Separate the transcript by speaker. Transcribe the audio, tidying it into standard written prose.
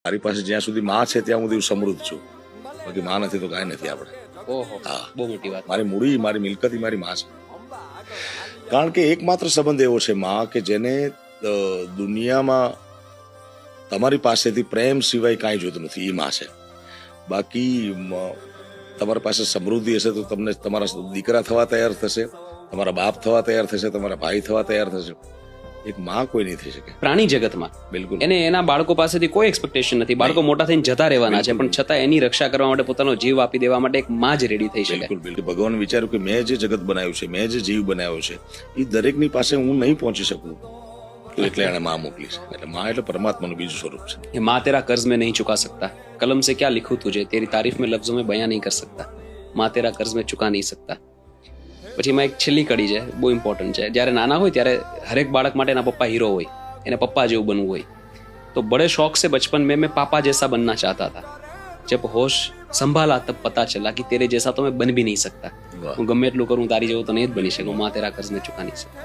Speaker 1: મારી પાસે જ્યાં સુધી માં છે ત્યાં સુધી હું સમૃદ્ધ છું, બાકી માં નથી તો કાંઈ નથી આપણે.
Speaker 2: ઓહો, બહુ મોટી વાત.
Speaker 1: મારી મૂડી, મારી મિલકત મારી માં છે. કારણ કે એકમાત્ર સંબંધ એવો છે માં કે જેને દુનિયામાં તમારી પાસેથી પ્રેમ સિવાય કાંઈ જોતું નથી, એ માં છે. બાકી તમારી પાસે સમૃદ્ધિ હશે તો તમને તમારા દીકરા થવા તૈયાર થશે, તમારા બાપ થવા તૈયાર થશે, તમારા ભાઈ થવા તૈયાર થશે. એક માં કોઈ નહીં થઈ શકે.
Speaker 2: પ્રાણી જગતમાં
Speaker 1: બિલકુલ
Speaker 2: એને એના બાળકો પાસેથી કોઈ એક્સપેક્ટેશન નથી. બાળકો મોટા થઈને જતા રહેવાના છે, પણ છતાં એની રક્ષા કરવા માટે પોતાનો જીવ આપી દેવા માટે એક માં જ રેડી થઈ શકે.
Speaker 1: બિલકુલ બિલકુલ. ભગવાન વિચાર્યું કે મેં જે જગત બનાવ્યું છે, મેં જે જીવ બનાવ્યો છે, એ દરેકની પાસે હું નહીં પહોંચી શકું, તો એટલે એને માં મોકલી છે. એટલે માં એટલે પરમાત્માનું બીજું સ્વરૂપ છે.
Speaker 2: ये माँ तेरा कर्ज में नहीं चुका सकता, कलम से क्या लिखूं तुझे, तेरी तारीफ में लफ्जों में बयां नहीं कर सकता, माँ तेरा कर्ज में चुका नहीं सकता. પછી એમાં એક છેલ્લી કડી છે, બહુ ઇમ્પોર્ટન્ટ છે. જ્યારે નાના હોય ત્યારે હરેક બાળક માટે એના પપ્પા હીરો હોય, એને પપ્પા જેવું બનવું હોય. તો બड़े शौक से बचपन में मैं पापा जैसा बनना चाहता था. जब होश संभाला तब पता चला कि तेरे जैसा तो मैं बन भी नहीं सकता. હું ગમે એટલું કરું તારી જેવું તો નહીં જ બની શકું. માँ तेरा कर्ज में चुका नहीं सकता.